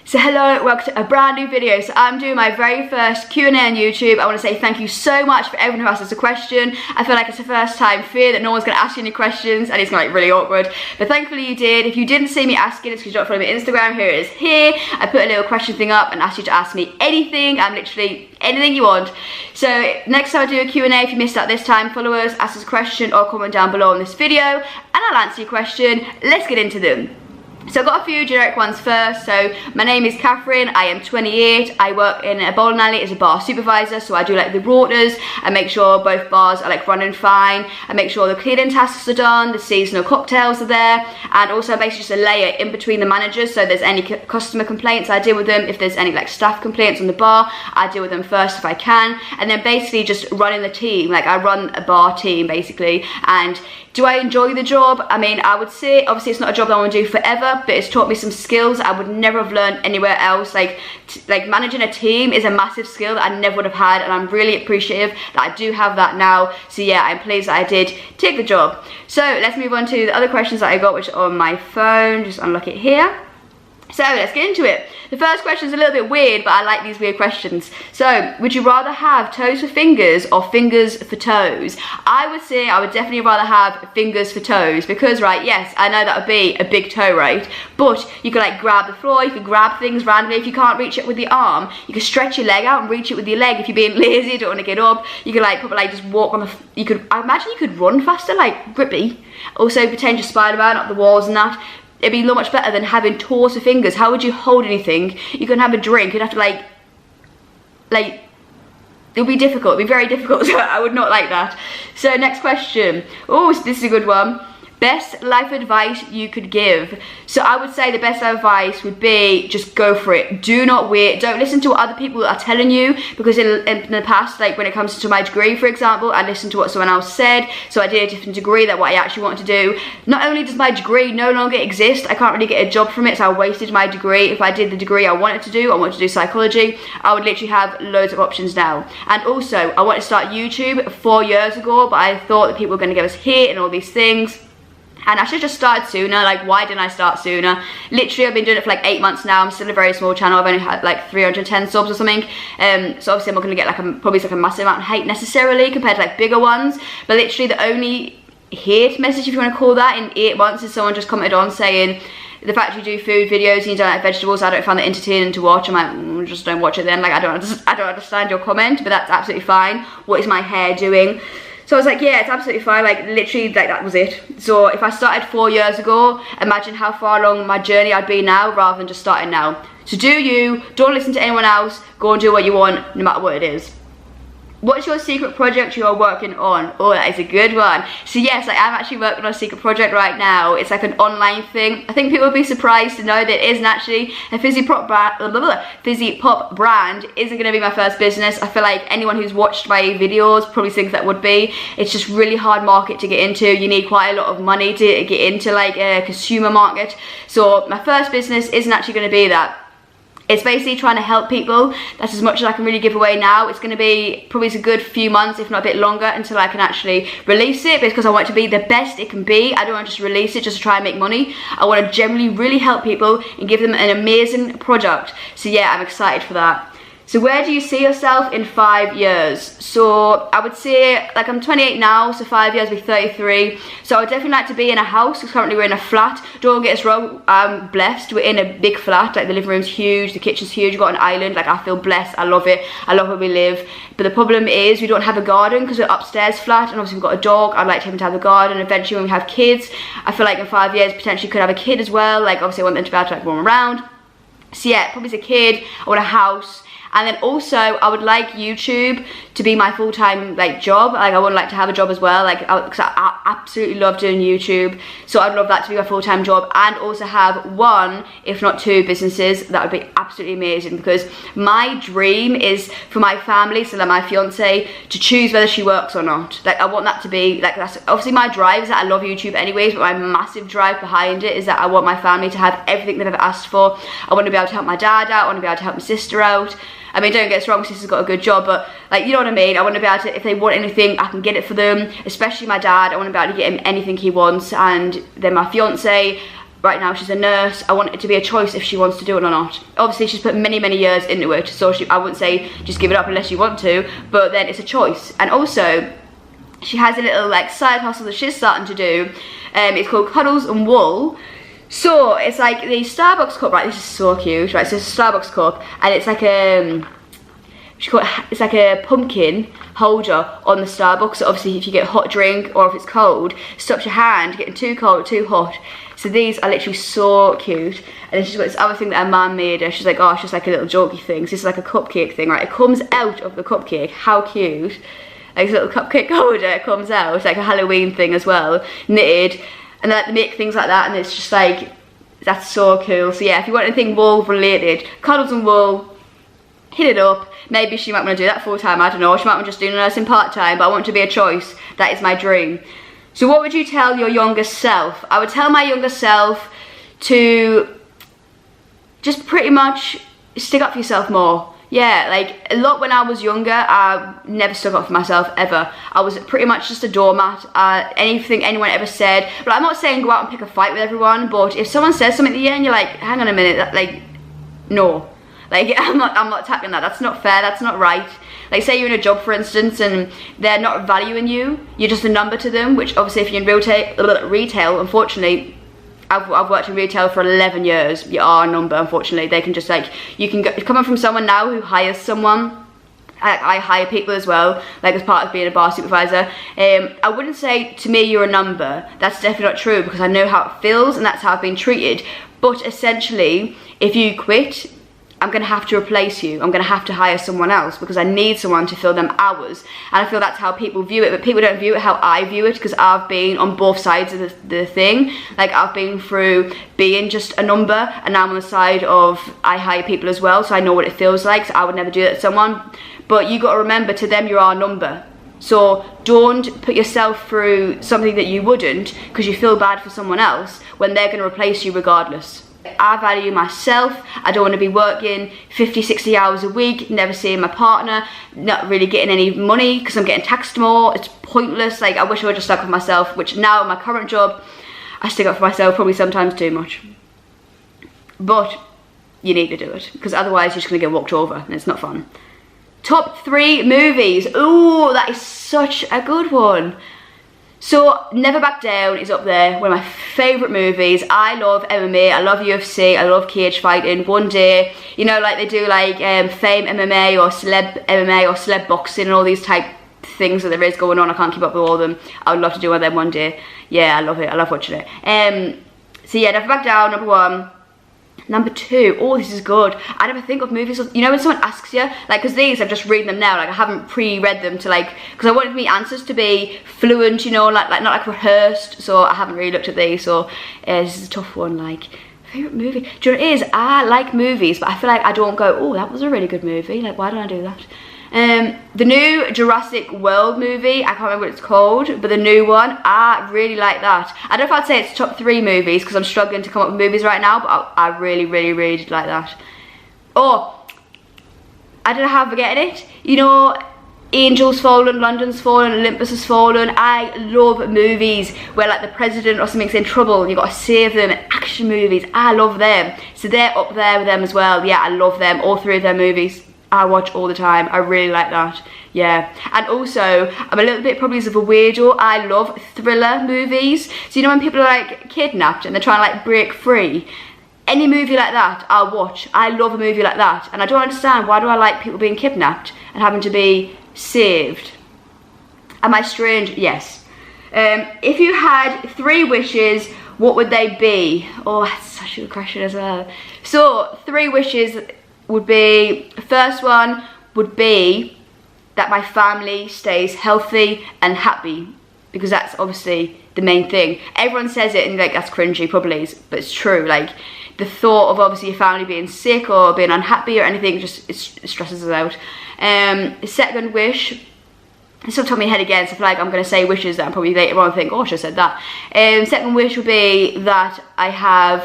So hello, welcome to a brand new video. So I'm doing my very first Q&A on YouTube. I want to say thank you so much for everyone who asked us a question. I feel like it's the first time fear that no one's going to ask you any questions and it's going to be really awkward. But thankfully you did. If you didn't see me asking, it's because you don't follow me on Instagram. Here it is here. I put a little question thing up and asked you to ask me anything. I'm literally anything you want. So next time I do a Q&A, if you missed out this time, follow us, ask us a question or comment down below on this video and I'll answer your question. Let's get into them. So I've got a few generic ones first. So my name is Catherine, I am 28, I work in a bowling alley as a bar supervisor, so I do like the rotors, I make sure both bars are like running fine, I make sure the cleaning tasks are done, the seasonal cocktails are there, and also basically just a layer in between the managers, so if there's any customer complaints I deal with them, if there's any like staff complaints on the bar, I deal with them first if I can, and then basically just running the team, like I run a bar team basically. And do I enjoy the job? I mean, I would say obviously it's not a job that I want to do forever, but it's taught me some skills I would never have learned anywhere else. Like managing a team is a massive skill that I never would have had, and I'm really appreciative that I do have that now. So yeah, I'm pleased that I did take the job. So let's move on to the other questions that I got, which are on my phone. Just unlock it here. So let's get into it. The first question is a little bit weird, but I like these weird questions. So, would you rather have toes for fingers or fingers for toes? I would say I would definitely rather have fingers for toes because, right, yes, I know that would be a big toe, right? But you could like grab the floor, you could grab things randomly. If you can't reach it with the arm, you could stretch your leg out and reach it with your leg. If you're being lazy, you don't want to get up, you could like probably like just walk on the, I imagine you could run faster, like Grippy. Also pretend you're Spider-Man up the walls and that. It'd be a lot much better than having toes for fingers. How would you hold anything? You couldn't have a drink. You'd have to like it would be difficult. It'd be very difficult. So I would not like that. So next question. Oh, this is a good one. Best life advice you could give. So I would say the best advice would be just go for it. Do not wait. Don't listen to what other people are telling you, because in the past, like when it comes to my degree, for example, I listened to what someone else said, so I did a different degree than what I actually wanted to do. Not only does my degree no longer exist, I can't really get a job from it, so I wasted my degree. If I did the degree I wanted to do, I wanted to do psychology, I would literally have loads of options now. And also, I wanted to start YouTube 4 years ago, but I thought that people were going to give us hate and all these things. And I should have just started sooner. Like, why didn't I start sooner? Literally, I've been doing it for like 8 months now. I'm still a very small channel. I've only had like 310 subs or something. So obviously I'm not going to get like probably like a massive amount of hate necessarily compared to like bigger ones. But literally the only hate message, if you want to call that, in 8 months is someone just commented on saying, the fact you do food videos and you don't like vegetables, I don't find that entertaining to watch. I'm like, just don't watch it then. Like, I don't understand your comment, but that's absolutely fine. What is my hair doing? So I was like, yeah, it's absolutely fine, like literally like that was it. So if I started 4 years ago, imagine how far along my journey I'd be now rather than just starting now. So do you, don't listen to anyone else, go and do what you want no matter what it is. What's your secret project you're working on? Oh, that is a good one. So yes, I'm actually working on a secret project right now. It's like an online thing. I think people will be surprised to know that it isn't actually a fizzy pop brand isn't going to be my first business. I feel like anyone who's watched my videos probably thinks that would be. It's just really hard market to get into. You need quite a lot of money to get into like a consumer market. So my first business isn't actually going to be that. It's basically trying to help people. That's as much as I can really give away now. It's going to be probably a good few months, if not a bit longer, until I can actually release it, because I want it to be the best it can be. I don't want to just release it just to try and make money. I want to generally really help people and give them an amazing product. So yeah, I'm excited for that. So where do you see yourself in 5 years? So I would say, like I'm 28 now, so 5 years will be 33. So I would definitely like to be in a house, because currently we're in a flat. Don't get us wrong, I'm blessed. We're in a big flat, like the living room's huge, the kitchen's huge, we've got an island, like I feel blessed, I love it. I love where we live. But the problem is we don't have a garden because we're upstairs flat, and obviously we've got a dog. I'd like him to have a garden eventually when we have kids. I feel like in 5 years potentially could have a kid as well. Like obviously I want them to be able to like roam around. So yeah, probably as a kid, I want a house. And then also, I would like YouTube to be my full-time like job. Like I would like to have a job as well, like because I absolutely love doing YouTube. So I'd love that to be my full-time job, and also have 1, if not 2 businesses. That would be absolutely amazing, because my dream is for my family, so like my fiance, to choose whether she works or not. Like I want that to be like, that's obviously my drive is that I love YouTube anyways, but my massive drive behind it is that I want my family to have everything they've ever asked for. I want to be able to help my dad out. I want to be able to help my sister out. I mean, don't get us wrong, my sister's got a good job, but like, you know what I mean? I want to be able to, if they want anything, I can get it for them, especially my dad. I want to be able to get him anything he wants. And then my fiance, right now she's a nurse. I want it to be a choice if she wants to do it or not. Obviously she's put many years into it, so I wouldn't say just give it up unless you want to, but then it's a choice. And also she has a little like side hustle that she's starting to do. It's called Cuddles and Wool. So it's like the Starbucks cup, right? This is so cute, right? So it's a Starbucks cup, and it's like it's like a pumpkin holder on the Starbucks. So obviously if you get a hot drink or if it's cold, it stops your hand getting too cold or too hot. So these are literally so cute. And then she's got this other thing that her mum made her. She's like, oh, it's just like a little jokey thing. So this is like a cupcake thing, right? It comes out of the cupcake. How cute. Like this little cupcake holder, it comes out. It's like a Halloween thing as well, knitted. And they make things like that, and it's just like, that's so cool. So yeah, if you want anything wool related, Cuddles and Wool, hit it up. Maybe she might want to do that full time, I don't know. She might want to just do nursing part time, but I want it to be a choice. That is my dream. So what would you tell your younger self? I would tell my younger self to just pretty much stick up for yourself more. Yeah, like a lot when I was younger, I never stuck up for myself ever. I was pretty much just a doormat. Anything anyone ever said, but I'm not saying go out and pick a fight with everyone, but if someone says something to you and you're like, hang on a minute, that, like, no. Like, I'm not tackling that. That's not fair. That's not right. Like, say you're in a job, for instance, and they're not valuing you. You're just a number to them, which obviously if you're in retail, unfortunately, I've worked in retail for 11 years. You are a number, unfortunately. They can just, like, you can go, coming from someone now who hires someone. I hire people as well, like as part of being a bar supervisor. I wouldn't say to me you're a number. That's definitely not true, because I know how it feels and that's how I've been treated. But essentially, if you quit, I'm going to have to replace you. I'm going to have to hire someone else because I need someone to fill them hours. And I feel that's how people view it, but people don't view it how I view it, because I've been on both sides of the thing. Like, I've been through being just a number, and now I'm on the side of I hire people as well, so I know what it feels like. So I would never do that to someone. But you got to remember, to them you're our number. So don't put yourself through something that you wouldn't because you feel bad for someone else when they're going to replace you regardless. I value myself. I don't want to be working 50, 60 hours a week, never seeing my partner, not really getting any money because I'm getting taxed more. It's pointless. Like, I wish I would just stuck with myself, which now in my current job, I stick up for myself probably sometimes too much. But you need to do it, because otherwise you're just going to get walked over and it's not fun. Top 3 movies. Ooh, that is such a good one. So, Never Back Down is up there, one of my favourite movies. I love MMA, I love UFC, I love cage fighting. One day, you know, like they do like Fame MMA or Celeb MMA or Celeb Boxing and all these type things that there is going on. I can't keep up with all of them. I would love to do one of them one day. Yeah, I love it, I love watching it. So yeah, Never Back Down, number 1. Number 2, oh, this is good. I never think of movies, you know when someone asks you, like, because these, I'm just reading them now, like I haven't pre-read them to like, because I wanted my answers to be fluent, you know, like not like rehearsed, so I haven't really looked at these, so this is a tough one. Like, favourite movie, do you know what it is? I like movies, but I feel like I don't go, oh, that was a really good movie, like, why did I do that? The new Jurassic World movie, I can't remember what it's called, but the new one, I really like that. I don't know if I'd say it's top 3 movies, because I'm struggling to come up with movies right now, but I really did like that. Oh, I don't know how I'm forgetting it. You know, Angels Fallen, London's Fallen, Olympus Has Fallen. I love movies where like the president or something's in trouble and you've got to save them, and action movies, I love them. So they're up there with them as well. Yeah, I love them, all 3 of their movies. I watch all the time. I really like that. Yeah. And also, I'm a little bit probably as of a weirdo. I love thriller movies. So you know when people are like kidnapped and they're trying to like break free? Any movie like that, I'll watch. I love a movie like that. And I don't understand, why do I like people being kidnapped and having to be saved? Am I strange? Yes. If you had 3 wishes, what would they be? Oh, that's such a good question as well. So, 3 wishes would be, the first one would be that my family stays healthy and happy, because that's obviously the main thing. Everyone says it and like, that's cringy, probably is, but it's true. Like, the thought of obviously your family being sick or being unhappy or anything, just it stresses us out. The second wish, it's off the top of my head again, so I feel like I'm going to say wishes that I'm probably later on think, oh, I should have said that. Second wish would be that I have,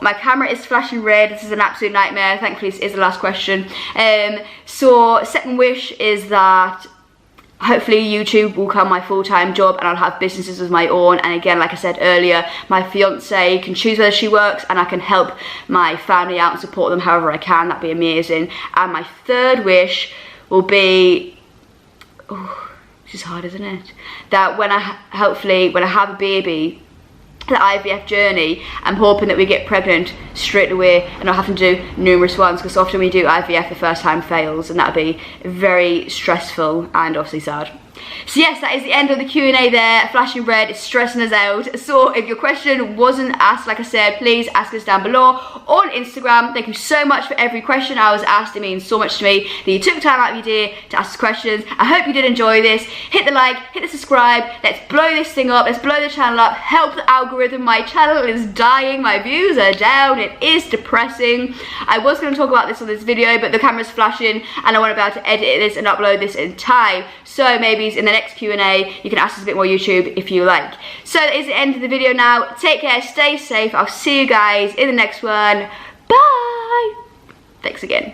my camera is flashing red, this is an absolute nightmare, thankfully this is the last question. So second wish is that hopefully YouTube will become my full-time job and I'll have businesses of my own. And again, like I said earlier, my fiance can choose whether she works and I can help my family out and support them however I can. That'd be amazing. And my third wish will be, oh, this is hard, isn't it? That when I have a baby, the IVF journey, I'm hoping that we get pregnant straight away and not having to do numerous ones, because often we do IVF the first time fails and that'd be very stressful and obviously sad. So yes, that is the end of the Q&A there. Flashing red is stressing us out. So if your question wasn't asked, like I said, please ask us down below on Instagram. Thank you so much for every question I was asked. It means so much to me that you took time out of your day to ask questions. I hope you did enjoy this. Hit the like, hit the subscribe. Let's blow this thing up. Let's blow the channel up. Help the algorithm. My channel is dying. My views are down. It is depressing. I was going to talk about this on this video, but the camera's flashing and I want to be able to edit this and upload this in time. So maybe in the next Q&A you can ask us a bit more YouTube if you like. So that is the end of the video now. Take care, stay safe. I'll see you guys in the next one. Bye. Thanks again.